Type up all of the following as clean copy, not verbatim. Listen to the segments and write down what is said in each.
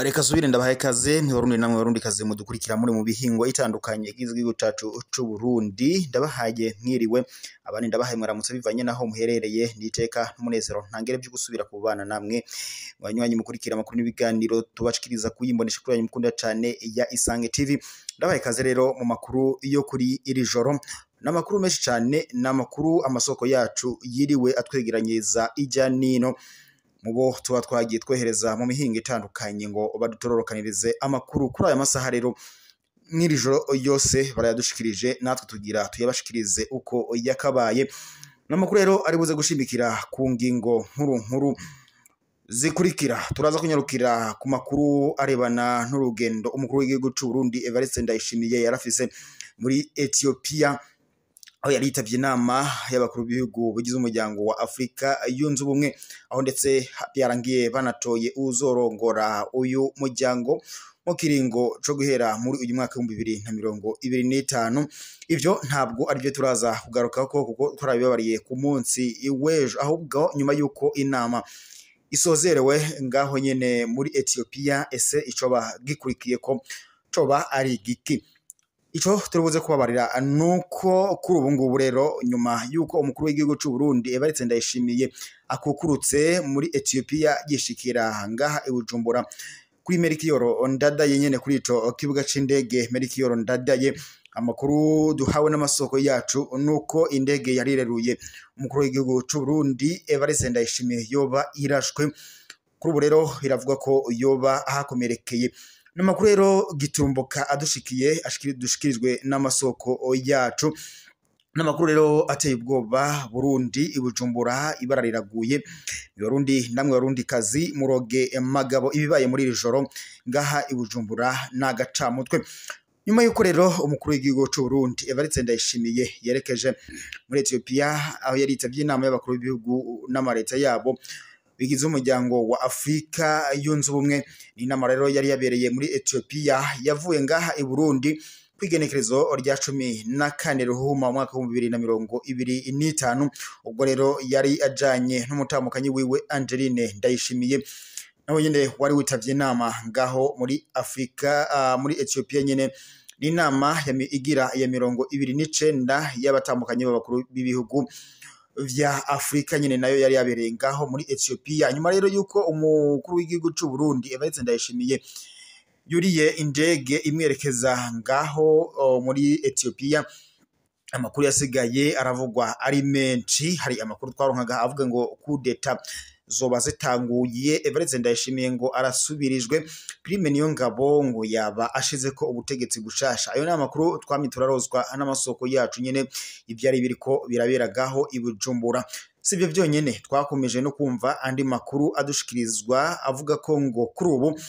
Reka subire ndabahaye kaze ntiwarundi namwe warundi kaze mudukurikira muri mu bihingo itandukanye gizwe cacu c'u Burundi ndabahaye mwiriwe abandi ndabahaye mwaramutse bivanye naho muherereye nditeka n'umunezero ntangere byo gusubira kubana namwe banywanyi mukurikira amakuru n'ibiganiro tubashikiriza kuyimbonesha kuri mukunda cyane ya Isange TV ndabahaye kaze rero mu makuru yo kuri iri joro n'amakuru menshi cyane n'amakuru amasoko yacu yiriwe atwegeranyeza ijya nino mubo tuba twagiye twohereza mu mihingo itandukanye ngo badutororokanirize amakuru kuri aya masaha rero mwirijoro yose barayadushikirije natwe tugira tuyabashikirize uko yakabaye n'amakuru rero ari buze gushimikira ku ngingo nkuru zikurikira turaza kunyarukira ku makuru arebana n'urugendo umukuru w'igihugu cy'u Burundi Evariste Ndayishimiye yarafise muri Ethiopia aho yari yitavye inama y'abakuru b'ibihugu bigize umuryango wa Afrika yunze ubumwe aho ndetse byarangiye banatoye uzorongora uyu muryango mu kiringo cyo guhera muri uyu mwaka wa 2025 ivyo ntabwo ari byo turaza kugaruka kuko turabibabariye ku munsi w'ejo ahubwo nyuma yuko inama isozerewe ngaho nyene muri Ethiopia ese icoba gikurikiye ko coba ari giki ico turubuze kubabarira nuko kuri ubu ngubu rero nyuma yuko umukuru w'igihugu cy'u Burundi Evariste Ndayishimiye akukurutse muri Ethiopia yishikira ngaha i Bujumbura kuri Melchior Ndadaye nyene kuri ico kibuga c'indege Melchior Ndadaye amakuru duhawe n'amasoko yacu nuko indege yarireruye umukuru w'igihugu cy'u Burundi Evariste Ndayishimiye yoba irashwe kuri ubu rero biravuga ko yoba ahakomerekeye n'amakuru rero gitumbuka adushikiye dushikirijwe n'amasoko yacu n'amakuru rero ateye ubwoba Burundi ibujumbura ibara riraguye Burundi namwe Burundi kazi muroge magabo ibibaye muri iri joro ngaha ibujumbura nagacamutwe nyuma yuko rero umukuru w'igihugu cy'u Burundi Evariste Ndayishimiye yerekeje muri Ethiopia aho yari yitavye inama y'abakuru b'ibihugu n'amareta yabo bigize umuryango wa Afrika yunze ubumwe ni inama rero yari yabereye muri Ethiopia yavuye ngaha i Burundi kwigenekerezo rya 14 ruhuma mu mwaka wa 2025 ubwo rero yari ajanye n'umutamukanyi wiwe Angeline Ndayishimiye naho nyene wari witavye inama ngaho muri Afrika muri Ethiopia nyene ni inama igira ya 29 y'abatamukanye b'abakuru b'ibihugu vya Afrika nyene nayo yari yabereye ngaho muri Ethiopia nyuma rero yuko umukuru w'igihugu cy'u Burundi Evariste Ndayishimiye yuriye indege imwerekeza ngaho muri Ethiopia amakuru yasigaye aravugwa ari menshi hari amakuru twaronkaga avuga ngo kudeta zoba zitanguye Evariste Ndayishimiye ngo arasubirijwe Prime Niyongabo ngo yaba ashize ko ubutegetsi bushasha ayo namakuru twamiturarozwa n'amasoko yacu nyene ivyari biriko biraberagaho ibujumbura sivyo byonyene twakomeje no kumva andi makuru adushikirizwa avuga ko ngo kuri ubu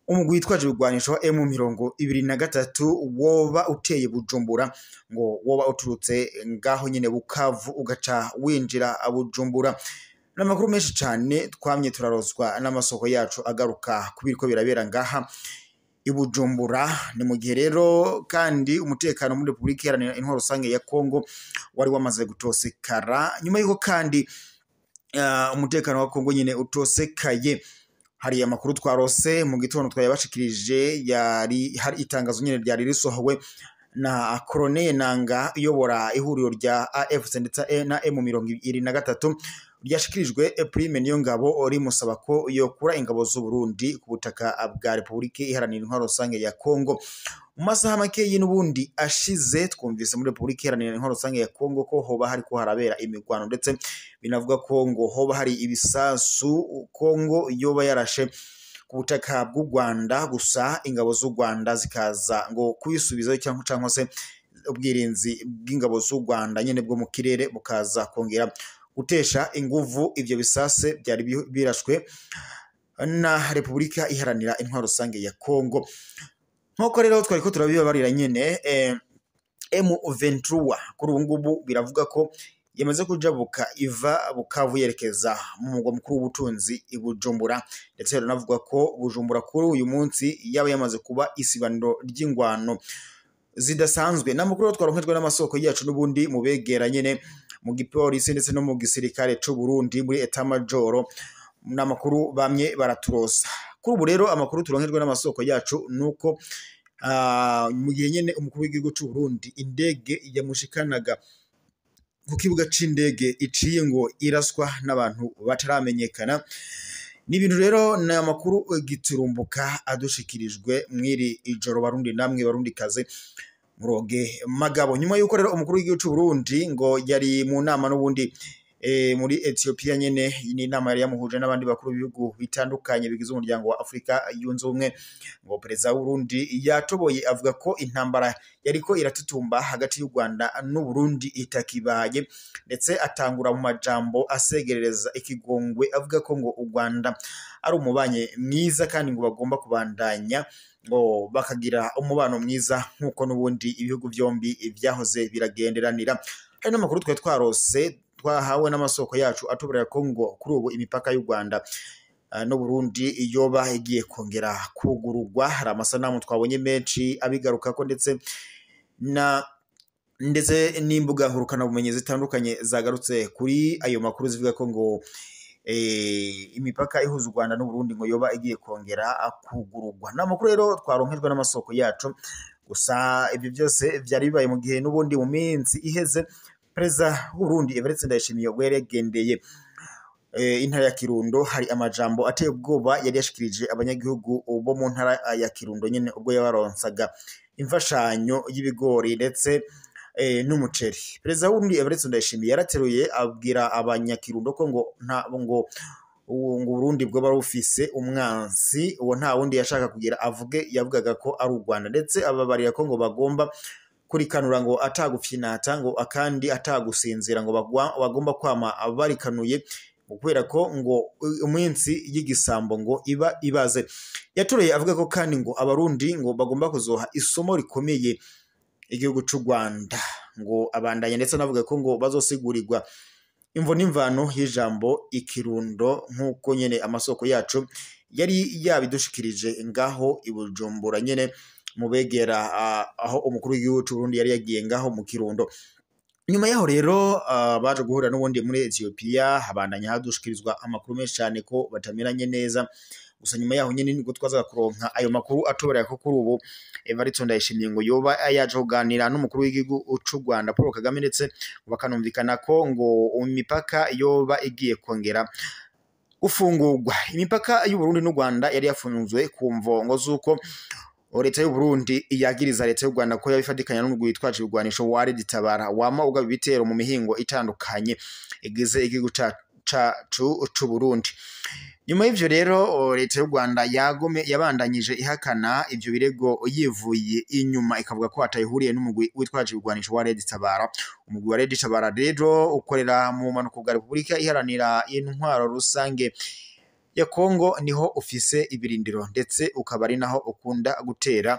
umugwi witwaje ibigwanisho M23 woba uteye Bujumbura ngo woba uturutse ngaho nyene Bukavu ugaca winjira Bujumbura n'amakuru menshi cyane twamye turarozwa n'amasoko yacu agaruka kubiriko birabera ngaha ibujumbura ni mu gihe rero kandi umutekano muri Republika Iharanira Intwaro Rusange ya Kongo wari wamaze gutosekara nyuma yuko kandi umutekano wa Kongo nyine utosekaye hari amakuru twarose mu gitondo twayabashikirije yari hari itangazo nyine ryari risohowe na Colonel Nanga uyobora ihuriro rya AFC ndetse na M23 ryashikirijwe Prime Niyongabo ori musaba ko yokura ingabo z'u Burundi ku butaka bwa Republika Iharanira Intwaro Rusange ya Kongo mu masaha make y'ubundi ashize twumvise muri Republika Iharanira Intwaro Rusange ya Kongo ko hoba hari ko harabera imigwano ndetse binavuga ko ngo hoba hari ibisasu Kongo yoba yarashe ku butaka bw'u Rwanda gusa ingabo z'u Rwanda zikaza ngo kubisubiza cyangwa se ubwirinzi bw'ingabo z'u Rwanda nyene bwo mu kirere bukaza kongera gutesha inguvu ivyo bisase byari birashwe na Republika Iharanira Intwaro Rusange ya Kongo nk'uko rero twari ko turabibabarira nyene M23 kuri ubu ngubu biravuga ko yamaze kujabuka iva Bukavu yerekeza mu mugwa mukuru w'ubutunzi i Bujumbura ndetse ranavuga ko Bujumbura kuri uyu munsi yaba yamaze kuba isibaniro ry'ingwano zidasanzwe. Namakuru twaronkejwe n'amasoko yacu n'ubundi mu begera nyene mu gipolisi ndetse no mu gisirikare c'u Burundi muri etat major, n'amakuru bamye baraturosa. Kuri ubu rero amakuru turonkejwe n'amasoko yacu nuko mu gihe nyene umukuru w'igihugu c'u Burundi indege yamushikanaga ku kibuga c'indege iciye ngo iraswa n'abantu bataramenyekana. Ni ibintu rero na amakuru giturumbuka adushikirijwe mwiri ijoro Barundi namwe Barundi kaze muroge magabo. Nyuma yuko rero umukuru w'igihugu c'u Burundi ngo yari mu nama n'ubundi muri Ethiopia nyene, ni inama yari yamuhuje n'abandi bakuru b'ibihugu bitandukanye bigize umuryango wa Afrika yunze ubumwe, ngo perezida w'u Burundi yatoboye avuga ko intambara yariko iratutumba hagati y'u Rwanda n'u Burundi itakibaye, ndetse atangura mu majambo asegerereza ikigongwe avuga ko ngo u Rwanda ari umubanye mwiza kandi ngo bagomba kubandanya ngo bakagira umubano mwiza nk'uko n'ubundi ibihugu byombi vyahoze biragenderanira. Hari n'amakuru twe twarose twahawe n'amasoko yacu atuberera ko ngo kuri ubu imipaka y'u Rwanda no Burundi yoba igiye kongera kugurugwa. Hari amasanamu twabonye menshi abigaruka ko ndetse n'imbuga nkurukana bumenyi zitandukanye zagarutse kuri ayo makuru zivuga ko ngo imipaka ihuza u Rwanda n'u Burundi ngo yoba igiye kongera kugurugwa. N'amakuru rero twaronkejwe n'amasoko yacu, gusa ibyo byose byari bibaye mu gihe n'ubundi mu minsi iheze perezida w'u Burundi Evariste Ndayishimiye ubwo yagendeye intara ya Kirundo. Hari amajambo ateye ubwoba yari yashikirije abanyagihugu bo mu ntara ya Kirundo nyene ubwo yabaronsaga imfashanyo y'ibigori ndetse n'umuceri. Perezida w'u Burundi Evariste Ndayishimiye yarateruye abwira abanyakirundo ko ngo Burundi bwo barufise umwansi uwo nta wundi yashaka kugira avuge, yavugaga ko ari u Rwanda, ndetse ababarira ko ngo bagomba kurikanura ngo atagufyinata ngo akandi atagusinzira ngo bagomba kwama abarikanuye kubera ko ngo umunsi y'igisambo ngo iba ibaze. Yatureye avuga ko kandi ngo abarundi ngo bagomba kuzoha isomo rikomeye igihugu c'u Rwanda, ngo abandanye ndetse navuga ko ngo bazosigurirwa imvo n'imvano y'ijambo ikirundo nk'uko nyene amasoko yacu yari yabidushikirije ngaho i Bujumbura nyene mu begera aho umukuru w'igihugu c'u Burundi yari yagiye ngaho mu Kirundo. Nyuma yaho rero baje guhura n'ubundi muri Ethiopia, habandanya hadushikirizwa amakuru menshi cyane ko batamiranye neza. Gusa nyuma yaho nyene niko twazaga kuronka ayo makuru atoberera ko kuri ubu Evariste Ndayishimiye ngo yoba yaje kuganira n'umukuru w'igihugu c'u Rwanda Paul Kagame, ndetse bakanumvikana ko ngo imipaka yoba igiye kongera ufungurwa. Imipaka y'u Burundi n'u Rwanda yari yafunzwe ku mvongo z'uko leta y'u Burundi iyagiriza leta y'u Rwanda ko yabifatikanya n'umugwi witwaje ibigwanisho wa Red Tabara wama ugaba ibitero mu mihingo itandukanye igize igihugu cacu c'u Burundi. Nyuma y'ivyo rero leta y'u Rwanda yabandanyije ihakana ivyo birego yivuye inyuma, ikavuga ko atayihuriye n'umugwi witwaje ibigwanisho wa Red Tabara. Umugwi wa Red Tabara rero ukorera mu manuko bwa Repubulika iharanira intwaro rusange ya Kongo, niho ufise ibirindiro ndetse ukaba ari naho ukunda gutera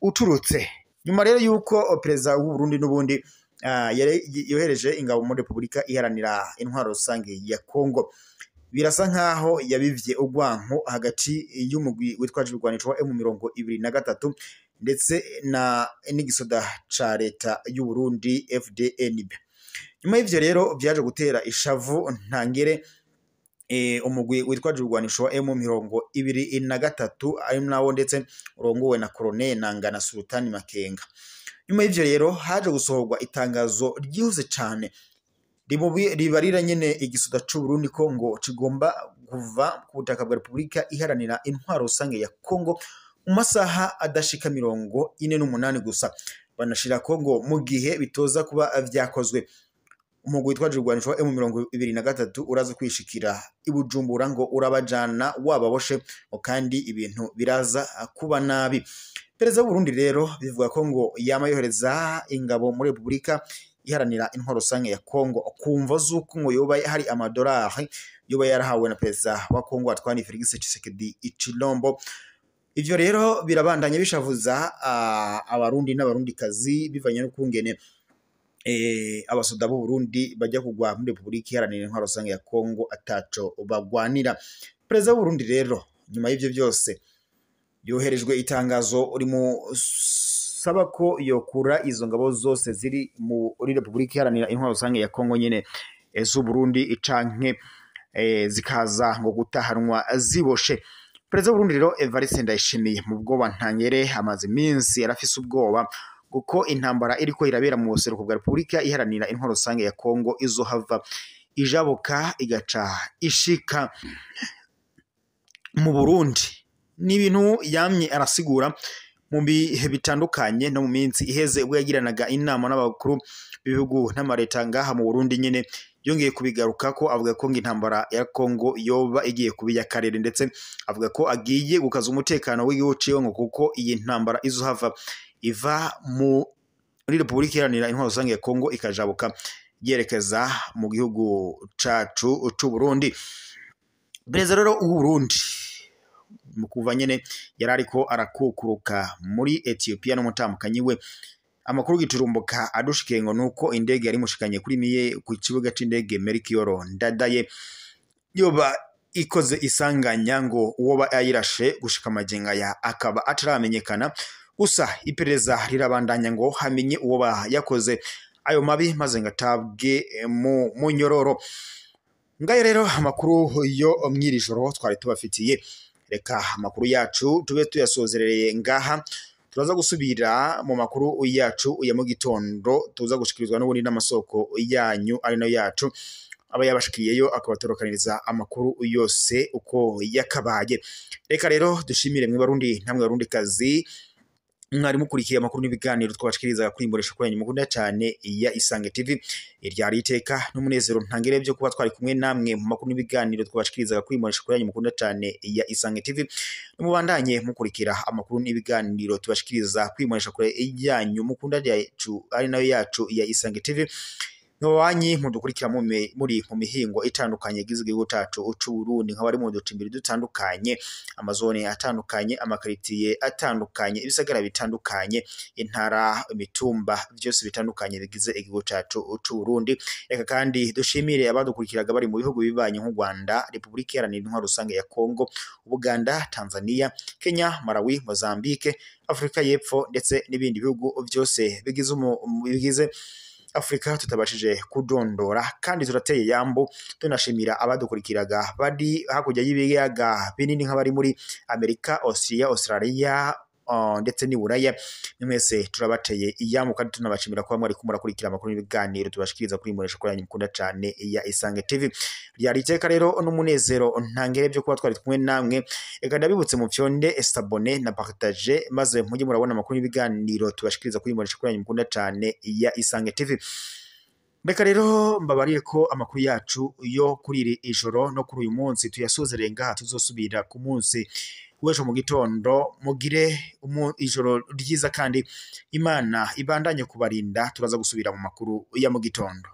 uturutse. Nyuma rero yuko perezida w'u Burundi n'ubundi yohereje ingabo muri Repubulika iharanira intwaro rusange ya Kongo, birasa nkaho yabivye ugwanko hagati y'umugwi witwaje ibigwanisho wa M23 ndetse n'igisoda ca leta y'u Burundi FDNB. Nyuma y'ivyo rero byaje gutera ishavu ntangere umugwi witwaje ibigwanisho wa M23 ari nawo ndetse urongowe na Colonel Nangana Sultani Makenga. Nyuma y'ivyo rero haje gusohorwa itangazo ryihuse cyane ribarira nyene igisoda c'u Burundi ko ngo kigomba kuva ku butaka bwa Repubulika iharanira intwaro rusange ya Kongo mu masaha adashika 48 gusa. Banashira ko ngo mu gihe bitoza kuba vyakozwe umugwi witwaje ibigwanisho wa M23 uraza kwishikira i Bujumbura ngo urabajana wababoshe, kandi ibintu biraza kuba nabi. Perezida w'u Burundi rero bivuga ko ngo yama yohereza ingabo muri Repubulika iharanira intwaro rusange ya Kongo kumva zuko ngo yoba hari amadolari yoba yarahawe na perezida wa Kongo atwani Felix Tshisekedi Tshilombo. Ivyo rero birabandanya bishavuza abarundi n'abarundi kazi bivanye no kungene abasoda b'u Burundi bajya kugwa muri Repubulika iharanira intwaro rusange ya Kongo ataco bagwanira. Perezida w'u Burundi rero nyuma y'ivyo byose yoherejwe itangazo uri mu usaba ko yokura izo ngabo zose ziri muri Repubulika Iharanira Intwaro Rusange ya Kongo nyene z'u Burundi canke zikaza ngo gutahanwa ziboshe. Perezida w'Uburundi rero Evariste Ndayishimiye mu bwoba ntangere amaze iminsi yarafise ubwoba kuko intambara iriko irabera mu buseruko bwa Repubulika Iharanira Intwaro Rusange ya Kongo izohava ijabuka igaca ishika mu Burundi. Ni ibintu yamye arasigura mu bihe bitandukanye no mu minsi iheze ubwo yagiranaga inama n'abakuru b'ibihugu n'amareta ngaha mu Burundi nyene yongeye kubigaruka ko avuga ko intambara ya Kongo yoba igiye kubiya karere, ndetse avuga ko agiye gukaza umutekano w'igihugu ciwe ngo kuko iyi ntambara izohava iva muri Repubulika Iharanira Intwaro Rusange ya Kongo ikajabuka yerekeza mu gihugu cacu c'u Burundi. Perezida rero w'u Burundi mu kuva nyene yarariko arakukuruka muri Ethiopia n'umutambukanyi we, amakuru giturumbuka adushikiye ngo nuko indege yari mushikanye kuri miye ku kibuga c'indege Melchior Ndadaye yoba ikoze isanganya ngo uwo ba yayirashe gushika majenga ya akaba ataramenyekana. Gusa iperereza rirabandanya ngo hamenye uwo ba yakoze ayo mabi maze ngatabwe mu nyororo. Ngayo rero amakuru yo mwirijoro twari tubafitiye. Reka amakuru yacu tube tuyasozerereye ngaha, turaza gusubira mu makuru yacu ya mu gitondo tuza gushikirizwa n'ubundi n'amasoko yanyu ari nayo yacu aba yabashikiyeyo akabatorokaniriza amakuru yose uko yakabaye. Reka rero dushimire mwe Barundi namwe Barundi kazi mwari mukurikiye amakuru n'ibiganiro twabashikiriza kuri imbonesha kwanyu mukunda cyane ya Isange TV. Iryari iteka n'umunezero ntangere byo kuba twari kumwe namwe mu makuru n'ibiganiro twabashikiriza kuri imbonesha kwanyu mukunda cyane ya Isange TV. Mubandanye mukurikira amakuru n'ibiganiro tubashikiriza kuri imbonesha yanyu mukunda yacu ari nayo yacu ya Isange TV. Nkabanyi mudukurikira muri mu mihingo itandukanye gizigihugu cacu c'u Burundi, nk'abari mu ducimbiri dutandukanye, amazone atandukanye, amakaritiye atandukanye, ibisagara bitandukanye, intara, imitumba, byose bitandukanye bigize igihugu cacu c'u Burundi. Reka kandi dushimire abadukurikiraga bari mu bihugu bibanye nk'u Rwanda, Repubulika Iharanira Intwaro Rusange ya Kongo, Uganda, Tanzania, Kenya, Malawi, Mozambique, Afrika y'Epfo ndetse n'ibindi bihugu byose bigize Afrika tutabashije kudondora. Kandi turateye yambo tunashimira abadukurikiraga bari hakurya y'ibiyaga binini nk'abari muri Amerika, Australia ndetse ni Buraya. Mwese turabateye iyambo kandi tunabashimira kuba mwari kumurakurikira amakuru n'ibiganiro tubashikiriza kuri imbonesha kwanyu mukunda cyane ya Isange TV. Ryari iteka rero n'umunezero ntangere byo kuba twari kumwe namwe. Eka ndabibutse mu fyonde s'abonner na partager maze mujye murabona amakuru n'ibiganiro tubashikiriza kuri imbonesha kwanyu mukunda cyane ya Isange TV. Reka rero mbabarire ko amakuru yacu yo kuri iri ijoro no kuri uyu munsi tuyasozereye ngaha, tuzosubira ku munsi w'ejo mu gitondo. Mugire ijoro ryiza kandi Imana ibandanye kubarinda. Turaza gusubira mu makuru ya mu gitondo.